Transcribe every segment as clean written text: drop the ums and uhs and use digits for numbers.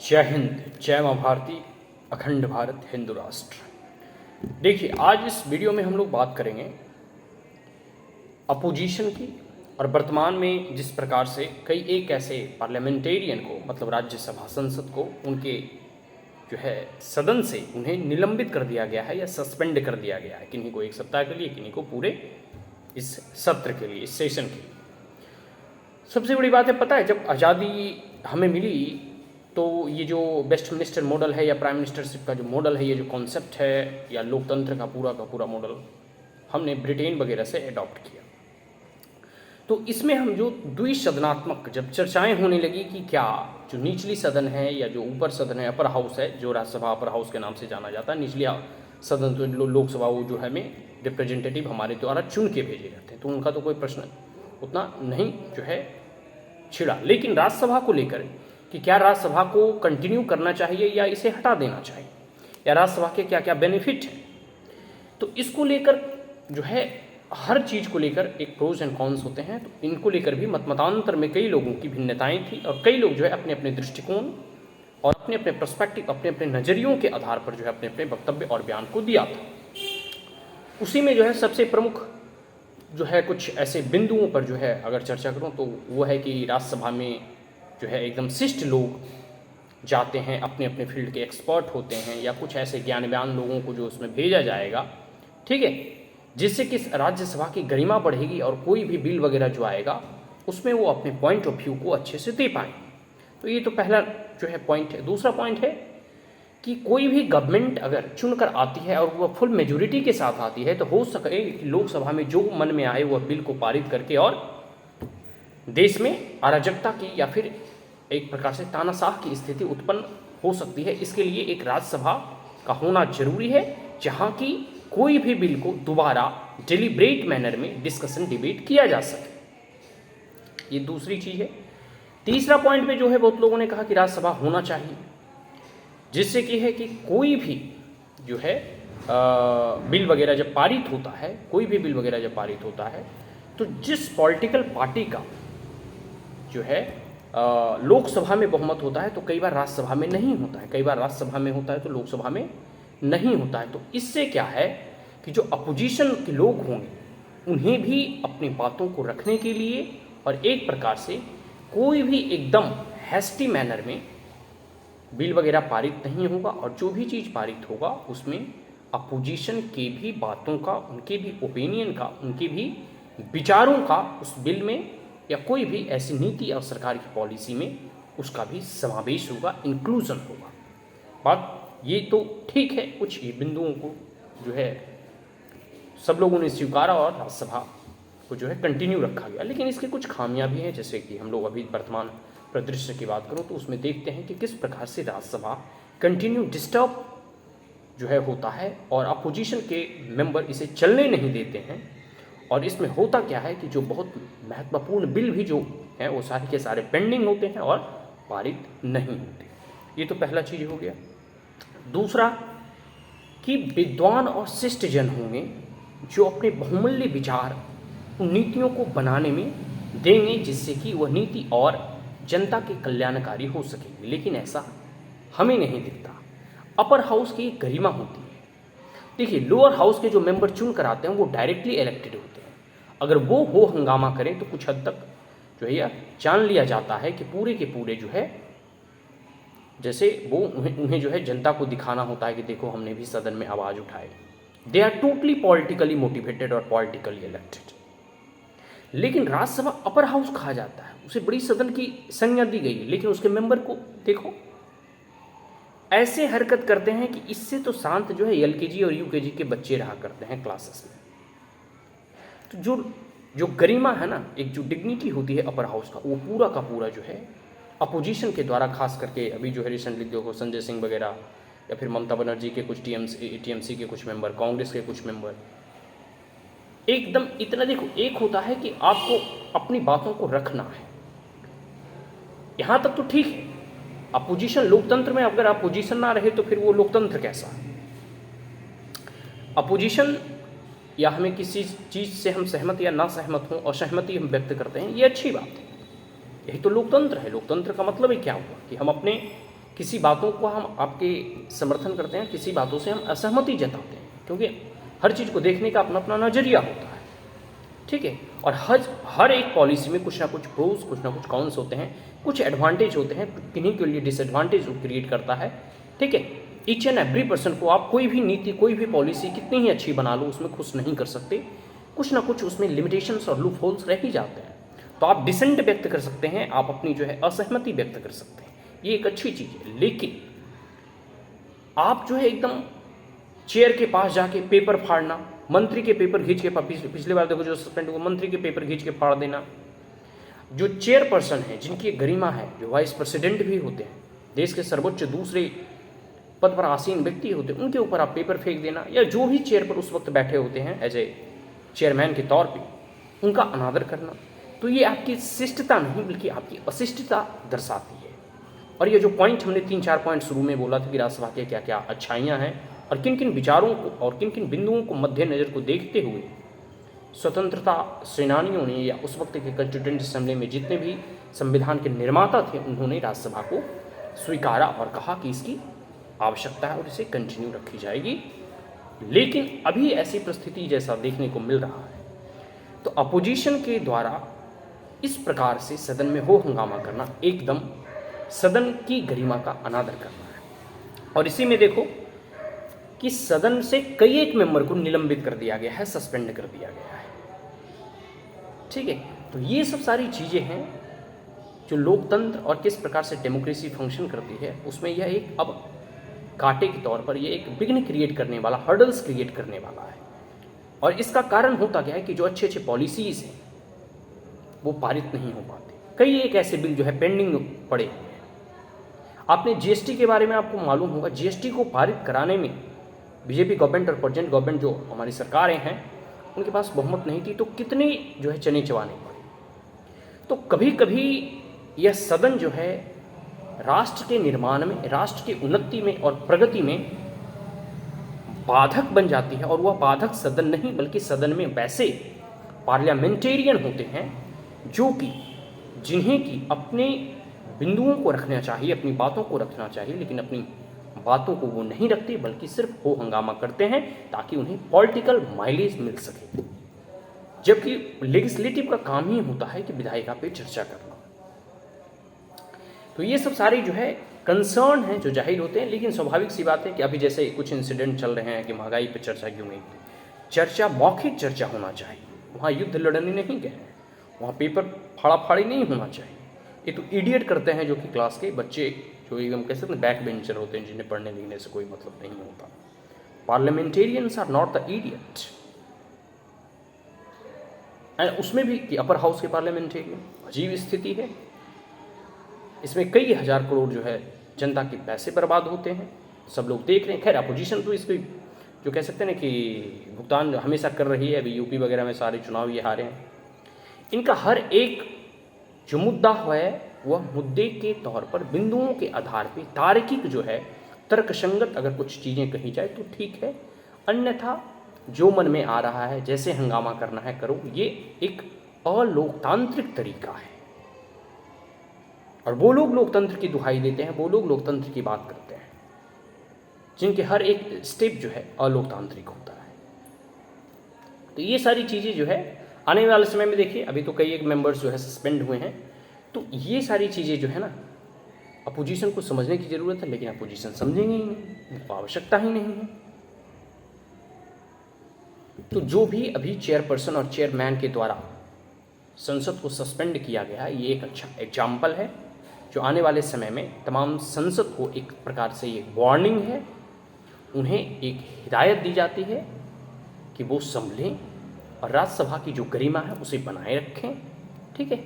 जय हिंद, जय माँ भारती, अखंड भारत हिंदू राष्ट्र। देखिए, आज इस वीडियो में हम लोग बात करेंगे अपोजिशन की और वर्तमान में जिस प्रकार से कई एक ऐसे पार्लियामेंटेरियन को, मतलब राज्यसभा संसद को, उनके जो है सदन से उन्हें निलंबित कर दिया गया है या सस्पेंड कर दिया गया है, किन्हीं को 1 सप्ताह के लिए, किन्हीं को पूरे इस सत्र के लिए, इस सेशन के लिए। सबसे बड़ी बात है, पता है, जब आज़ादी हमें मिली तो ये जो वेस्ट मिनिस्टर मॉडल है या प्राइम मिनिस्टरशिप का जो मॉडल है, ये जो कॉन्सेप्ट है या लोकतंत्र का पूरा मॉडल हमने ब्रिटेन वगैरह से अडॉप्ट किया। तो इसमें हम जो द्विसदनात्मक जब चर्चाएं होने लगी कि क्या जो निचली सदन है या जो ऊपर सदन है, अपर हाउस है, जो राज्यसभा अपर हाउस के नाम से जाना जाता है, निचली सदन तो लोकसभा वो जो है हमें रिप्रेजेंटेटिव हमारे द्वारा चुन के भेजे जाते हैं, तो उनका तो कोई प्रश्न उतना नहीं जो है छिड़ा। लेकिन राज्यसभा को लेकर कि क्या राज्यसभा को कंटिन्यू करना चाहिए या इसे हटा देना चाहिए, या राज्यसभा के क्या क्या बेनिफिट हैं, तो इसको लेकर जो है हर चीज़ को लेकर एक प्रोज एंड कॉन्स होते हैं। तो इनको लेकर भी मतमतांतर में कई लोगों की भिन्नताएं थी और कई लोग जो है अपने अपने दृष्टिकोण और अपने अपने पर्सपेक्टिव, अपने अपने नज़रियों के आधार पर जो है अपने अपने वक्तव्य और बयान को दिया था। उसी में जो है सबसे प्रमुख जो है कुछ ऐसे बिंदुओं पर जो है अगर चर्चा करूं तो वो है कि राज्यसभा में जो है एकदम शिष्ट लोग जाते हैं, अपने अपने फील्ड के एक्सपर्ट होते हैं, या कुछ ऐसे ज्ञानवान लोगों को जो उसमें भेजा जाएगा, ठीक है, जिससे कि राज्यसभा की गरिमा बढ़ेगी और कोई भी बिल वगैरह जो आएगा उसमें वो अपने पॉइंट ऑफ व्यू को अच्छे से दे पाएँ। तो ये तो पहला जो है पॉइंट है। दूसरा पॉइंट है कि कोई भी गवर्नमेंट अगर चुनकर आती है और वह फुल मेजोरिटी के साथ आती है तो हो सके कि लोकसभा में जो मन में आए वह बिल को पारित करके और देश में अराजकता की या फिर एक प्रकार से तानाशाह की स्थिति उत्पन्न हो सकती है। इसके लिए एक राज्यसभा का होना जरूरी है जहां की कोई भी बिल को दोबारा डिलिब्रेट मैनर में डिस्कशन डिबेट किया जा सके। ये दूसरी चीज है। तीसरा पॉइंट पे जो है बहुत लोगों ने कहा कि राज्यसभा होना चाहिए, जिससे कि है कि कोई भी जो है बिल वगैरह जब पारित होता है, कोई भी बिल वगैरह जब पारित होता है तो जिस पॉलिटिकल पार्टी का जो है लोकसभा में बहुमत होता है तो कई बार राज्यसभा में नहीं होता है, कई बार राज्यसभा में होता है तो लोकसभा में नहीं होता है। तो इससे क्या है कि जो अपोजिशन के लोग होंगे उन्हें भी अपनी बातों को रखने के लिए और एक प्रकार से कोई भी एकदम हैस्टी मैनर में बिल वगैरह पारित नहीं होगा, और जो भी चीज़ पारित होगा उसमें अपोजिशन के भी बातों का, उनके भी ओपिनियन का, उनके भी विचारों का उस बिल में या कोई भी ऐसी नीति और सरकार की पॉलिसी में उसका भी समावेश होगा, इंक्लूजन होगा। बात ये तो ठीक है, कुछ ये बिंदुओं को जो है सब लोगों ने स्वीकारा और राज्यसभा को जो है कंटिन्यू रखा गया। लेकिन इसके कुछ खामियां भी हैं, जैसे कि हम लोग अभी वर्तमान परिदृश्य की बात करूं तो उसमें देखते हैं कि किस प्रकार से राज्यसभा कंटिन्यू डिस्टर्ब जो है होता है और अपोजिशन के मेंबर इसे चलने नहीं देते हैं। और इसमें होता क्या है कि जो बहुत महत्वपूर्ण बिल भी जो हैं वो सारे के सारे पेंडिंग होते हैं और पारित नहीं होते। ये तो पहला चीज़ हो गया। दूसरा कि विद्वान और शिष्ट जन होंगे जो अपने बहुमूल्य विचार उन नीतियों को बनाने में देंगे, जिससे कि वह नीति और जनता के कल्याणकारी हो सकेगी। लेकिन ऐसा हमें नहीं दिखता। अपर हाउस की एक गरिमा होती है। देखिए, लोअर हाउस के जो मेंबर चुन कर आते हैं वो डायरेक्टली इलेक्टेड होते हैं। अगर वो हो हंगामा करें तो कुछ हद तक जो है यह जान लिया जाता है कि पूरे के पूरे जो है जैसे वो उन्हें जो है जनता को दिखाना होता है कि देखो हमने भी सदन में आवाज़ उठाई। They are totally politically motivated और पॉलिटिकली इलेक्टेड। लेकिन राज्यसभा अपर हाउस कहा जाता है, उसे बड़ी सदन की संज्ञा दी गई है, लेकिन उसके मेंबर को देखो ऐसे हरकत करते हैं कि इससे तो शांत जो है एलकेजी और यूकेजी के बच्चे रहा करते हैं क्लासेस में। तो जो गरिमा है ना, एक जो डिग्निटी होती है अपर हाउस का, वो पूरा का पूरा जो है अपोजिशन के द्वारा, खास करके अभी जो है रिसेंटली देखो संजय सिंह वगैरह या फिर ममता बनर्जी के कुछ टीएमसी के कुछ मेंबर, कांग्रेस के कुछ मेंबर, एकदम इतना देखो, एक होता है कि आपको अपनी बातों को रखना है, यहां तक तो ठीक है। अपोजिशन लोकतंत्र में अगर अपोजिशन ना रहे तो फिर वो लोकतंत्र कैसा है? अपोजिशन या हमें किसी चीज से हम सहमत या ना सहमत हों, असहमति हम व्यक्त करते हैं, ये अच्छी बात है, यही तो लोकतंत्र है। लोकतंत्र का मतलब ही क्या हुआ कि हम अपने किसी बातों को हम आपके समर्थन करते हैं, किसी बातों से हम असहमति जताते हैं, क्योंकि हर चीज़ को देखने का अपना अपना नज़रिया होता है, ठीक है। और हर एक पॉलिसी में कुछ ना कुछ प्रोज, कुछ ना कुछ कॉन्स होते हैं, कुछ एडवांटेज होते हैं, किन्हीं के लिए डिसएडवांटेज क्रिएट करता है, ठीक है। ईच एंड एवरी पर्सन को आप कोई भी नीति, कोई भी पॉलिसी कितनी ही अच्छी बना लो, उसमें खुश नहीं कर सकते, कुछ ना कुछ उसमें लिमिटेशंस और लूप होल्स रह ही जाते हैं। तो आप डिसेंट व्यक्त कर सकते हैं, आप अपनी जो है असहमति व्यक्त कर सकते हैं, ये एक अच्छी चीज़ है। लेकिन आप जो है एकदम चेयर के पास जाके पेपर फाड़ना, मंत्री के पेपर खींच के, पिछले बार देखो जो सस्पेंड हुआ, मंत्री के पेपर खींच के फाड़ देना, जो चेयरपर्सन है, जिनकी गरिमा है, जो वाइस प्रेसिडेंट भी होते हैं, देश के सर्वोच्च दूसरे पद पर आसीन व्यक्ति होते हैं, उनके ऊपर आप पेपर फेंक देना, या जो भी चेयर पर उस वक्त बैठे होते हैं एज ए चेयरमैन के तौर पे, उनका अनादर करना, तो ये आपकी शिष्टता नहीं बल्कि आपकी अशिष्टता दर्शाती है। और ये जो पॉइंट हमने 3-4 पॉइंट शुरू में बोला था कि राज्यसभा के क्या क्या अच्छाइयाँ हैं और किन किन विचारों को और किन किन बिंदुओं को मद्देनजर को देखते हुए स्वतंत्रता सेनानियों ने या उस वक्त के कॉन्स्टिट्यूएंट असेंबली में जितने भी संविधान के निर्माता थे, उन्होंने राज्यसभा को स्वीकारा और कहा कि इसकी आवश्यकता है और इसे कंटिन्यू रखी जाएगी। लेकिन अभी ऐसी परिस्थिति जैसा देखने को मिल रहा है, तो अपोजिशन के द्वारा इस प्रकार से सदन में हो हंगामा करना एकदम सदन की गरिमा का अनादर करना है। और इसी में देखो कि सदन से कई एक मेंबर को निलंबित कर दिया गया है, सस्पेंड कर दिया गया है, ठीक है। तो ये सब सारी चीज़ें हैं जो लोकतंत्र और किस प्रकार से डेमोक्रेसी फंक्शन करती है, उसमें यह एक अब कांटे के तौर पर ये एक विघ्न क्रिएट करने वाला, हर्डल्स क्रिएट करने वाला है। और इसका कारण होता क्या है कि जो अच्छे अच्छे पॉलिसीज़ हैं वो पारित नहीं हो पाते। कई एक ऐसे बिल जो है पेंडिंग पड़े हुए हैं। आपने जीएसटी के बारे में आपको मालूम होगा, जीएसटी को पारित कराने में बीजेपी गवर्नमेंट और प्रेजेंट गवर्नमेंट जो हमारी सरकारें हैं उनके पास बहुमत नहीं थी, तो कितने जो है चने चबाने पड़े। तो कभी कभी यह सदन जो है राष्ट्र के निर्माण में, राष्ट्र की उन्नति में और प्रगति में बाधक बन जाती है। और वह बाधक सदन नहीं बल्कि सदन में वैसे पार्लियामेंटेरियन होते हैं जो कि जिन्हें कि अपने बिंदुओं को रखना चाहिए, अपनी बातों को रखना चाहिए, लेकिन अपनी बातों को वो नहीं रखते बल्कि सिर्फ हो हंगामा करते हैं ताकि उन्हें पॉलिटिकल माइलेज मिल सके। जबकि लेजिस्लेटिव का काम ही होता है कि विधायिका पे चर्चा करना। तो ये सब सारे जो है कंसर्न हैं जो जाहिर होते हैं। लेकिन स्वाभाविक सी बात है कि अभी जैसे कुछ इंसिडेंट चल रहे हैं कि महंगाई पे चर्चा क्यों नहीं, चर्चा मौखिक चर्चा होना चाहिए। वहाँ युद्ध लड़ने नहीं गए हैं, वहाँ पेपर फाड़ाफाड़ी नहीं होना चाहिए। ये तो इडियट करते हैं जो कि क्लास के बच्चे जो एकदम कह सकते हैं बैक बेंचर होते हैं, जिन्हें पढ़ने लिखने से कोई मतलब नहीं होता। Parliamentarians are not the idiot. And उसमें भी कि अपर हाउस के पार्लियामेंटेरियन, अजीब स्थिति है। इसमें कई हजार करोड़ जो है जनता के पैसे बर्बाद होते हैं, सब लोग देख रहे हैं। खैर अपोजिशन तो इसको जो कह सकते हैं ना कि भुगतान हमेशा कर रही है। अभी यूपी वगैरह में सारे चुनाव ये हारे हैं। इनका हर एक जो मुद्दा है वह मुद्दे के तौर पर बिंदुओं के आधार पे तार्किक जो है तर्कसंगत अगर कुछ चीज़ें कही जाए तो ठीक है, अन्यथा जो मन में आ रहा है जैसे हंगामा करना है करो। ये एक अलोकतांत्रिक तरीका है और वो लोग लोकतंत्र की दुहाई देते हैं, वो लोग लोकतंत्र की बात करते हैं जिनके हर एक स्टेप जो है अलोकतांत्रिक होता है। तो ये सारी चीज़ें जो है आने वाले समय में देखिए, अभी तो कई एक मेंबर्स जो है सस्पेंड हुए हैं। तो ये सारी चीज़ें जो है ना अपोजिशन को समझने की ज़रूरत है, लेकिन अपोजिशन समझेंगे ही नहीं, उनको आवश्यकता ही नहीं है। तो जो भी अभी चेयरपर्सन और चेयरमैन के द्वारा संसद को सस्पेंड किया गया है, ये एक अच्छा एग्जाम्पल है जो आने वाले समय में तमाम संसद को एक प्रकार से ये वार्निंग है, उन्हें एक हिदायत दी जाती है कि वो संभलें और राज्यसभा की जो गरिमा है उसे बनाए रखें, ठीक है।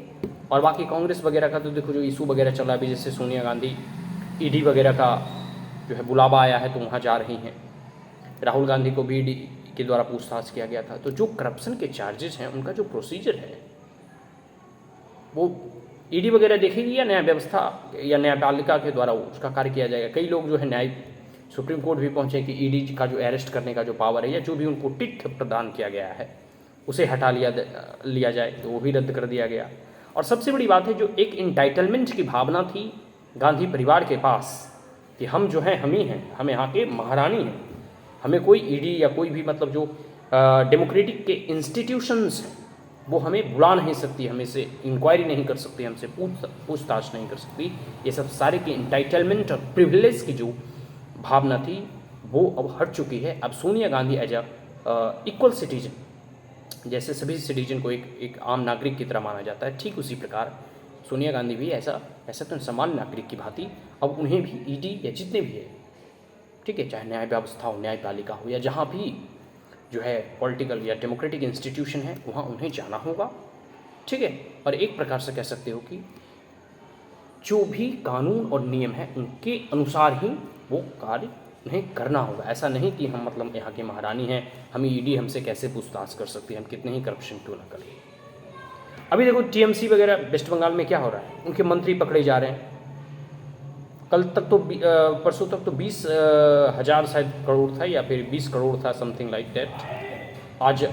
और बाकी कांग्रेस वगैरह का तो देखो जो इशू वगैरह चल रहा है अभी, जैसे सोनिया गांधी ईडी वगैरह का जो है बुलावा आया है तो वहाँ जा रही हैं। राहुल गांधी को भी ईडी के द्वारा पूछताछ किया गया था। तो जो करप्शन के चार्जेस हैं उनका जो प्रोसीजर है वो ईडी वगैरह देखेगी या न्याय व्यवस्था या न्यायपालिका के द्वारा उसका कार्य किया जाएगा। कई लोग जो है न्याय सुप्रीम कोर्ट भी पहुँचे कि ईडी का जो अरेस्ट करने का जो पावर है या जो भी उनको टिट प्रदान किया गया है उसे हटा लिया जाए, तो वो भी रद्द कर दिया गया। और सबसे बड़ी बात है जो एक इंटाइटलमेंट की भावना थी गांधी परिवार के पास, कि हम जो हैं हम ही हैं, हम यहाँ के महारानी हैं, हमें कोई ईडी या कोई भी मतलब जो डेमोक्रेटिक के इंस्टीट्यूशंस हैं वो हमें बुला नहीं सकती, हमें से इंक्वायरी नहीं कर सकती, हमसे पूछताछ नहीं कर सकती। ये सब सारे की इंटाइटलमेंट और प्रिविलेज की जो भावना थी वो अब हट चुकी है। अब Sonia Gandhi as a equal citizen, जैसे सभी सिटीजन को एक आम नागरिक की तरह माना जाता है, ठीक उसी प्रकार सोनिया गांधी भी ऐसा तो समान नागरिक की भांति अब उन्हें भी ईडी या जितने भी है, ठीक है, चाहे न्याय व्यवस्था हो, न्यायपालिका हो, या जहाँ भी जो है पॉलिटिकल या डेमोक्रेटिक इंस्टीट्यूशन है वहाँ उन्हें जाना होगा, ठीक है। और एक प्रकार से कह सकते हो कि जो भी कानून और नियम है उनके अनुसार ही वो कार्य उन्हें करना होगा। ऐसा नहीं कि हम मतलब यहाँ के महारानी हैं, हमें ईडी हमसे कैसे पूछताछ कर सकती है, हम कितने ही करप्शन क्यों ना करें। अभी देखो टीएमसी वगैरह वेस्ट बंगाल में क्या हो रहा है, उनके मंत्री पकड़े जा रहे हैं। कल तक तो परसों तक तो 20,000 शायद करोड़ था या फिर 20 करोड़ था, समथिंग लाइक दैट। आज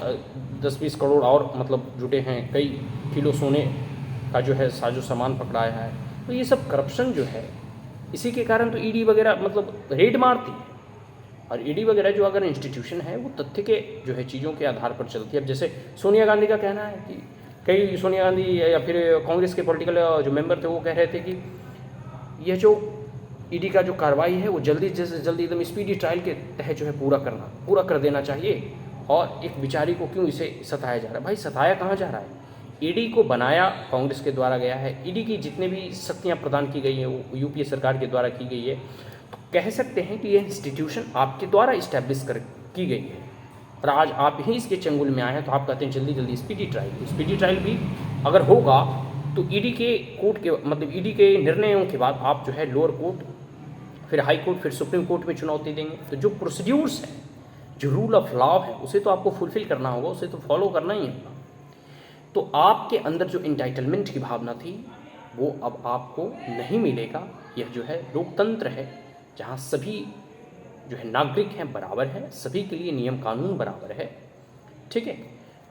10-20 करोड़ और मतलब जुटे हैं, कई किलो सोने का जो है साजो सामान पकड़ाया है। तो ये सब करप्शन जो है, इसी के कारण तो ईडी वगैरह मतलब रेड मारती है। और ईडी वगैरह जो अगर इंस्टीट्यूशन है वो तथ्य के जो है चीज़ों के आधार पर चलती है। अब जैसे सोनिया गांधी का कहना है कि कई सोनिया गांधी या फिर कांग्रेस के पॉलिटिकल जो मेंबर थे वो कह रहे थे कि यह जो ईडी का जो कार्रवाई है वो जल्दी से जल्दी एकदम स्पीडी ट्रायल के तहत जो है पूरा कर देना चाहिए। और एक बिचारी को क्यों इसे सताया जा रहा है? भाई सताया कहाँ जा रहा है? ईडी को बनाया कांग्रेस के द्वारा गया है, ईडी की जितने भी शक्तियाँ प्रदान की गई हैं वो यूपीए सरकार के द्वारा की गई है। तो कह सकते हैं कि यह इंस्टीट्यूशन आपके द्वारा इस्टेब्लिश की गई है और आज आप ही इसके चंगुल में आए हैं। तो आप कहते हैं जल्दी स्पीडी ट्रायल भी अगर होगा तो ईडी के कोर्ट के मतलब ईडी के निर्णयों के बाद आप जो है लोअर कोर्ट, फिर हाई कोर्ट, फिर सुप्रीम कोर्ट में चुनौती देंगे। तो जो प्रोसीड्यूर्स हैं, जो रूल ऑफ लॉ है, उसे तो आपको फुलफिल करना होगा, उसे तो फॉलो करना ही है। तो आपके अंदर जो इंटाइटलमेंट की भावना थी वो अब आपको नहीं मिलेगा। यह जो है लोकतंत्र है जहाँ सभी जो है नागरिक हैं बराबर है, सभी के लिए नियम कानून बराबर है, ठीक है।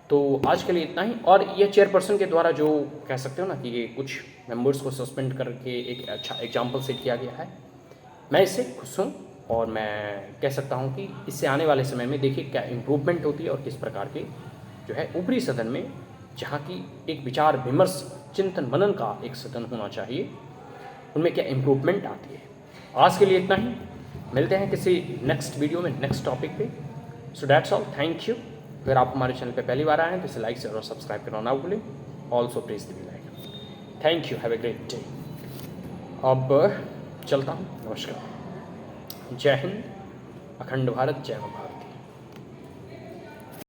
तो आज के लिए इतना ही। और यह चेयरपर्सन के द्वारा जो कह सकते हो ना कि ये कुछ मेंबर्स को सस्पेंड करके एक अच्छा एग्जाम्पल सेट किया गया है, मैं इससे खुश हूँ। और मैं कह सकता हूँ कि इससे आने वाले समय में देखिए क्या इम्प्रूवमेंट होती है और किस प्रकार के जो है ऊपरी सदन में, जहाँ की एक विचार विमर्श चिंतन मनन का एक सदन होना चाहिए, उनमें क्या इम्प्रूवमेंट आती है। आज के लिए इतना ही, मिलते हैं किसी नेक्स्ट वीडियो में नेक्स्ट टॉपिक पे। So that's all, thank you. अगर आप हमारे चैनल पे पहली बार आए हैं तो इसे लाइक शेयर और सब्सक्राइब करना ना भूलें। Also please the bell icon. Thank you, have a great day. अब चलता हूँ, नमस्कार, जय हिंद, अखंड भारत, जय भारत।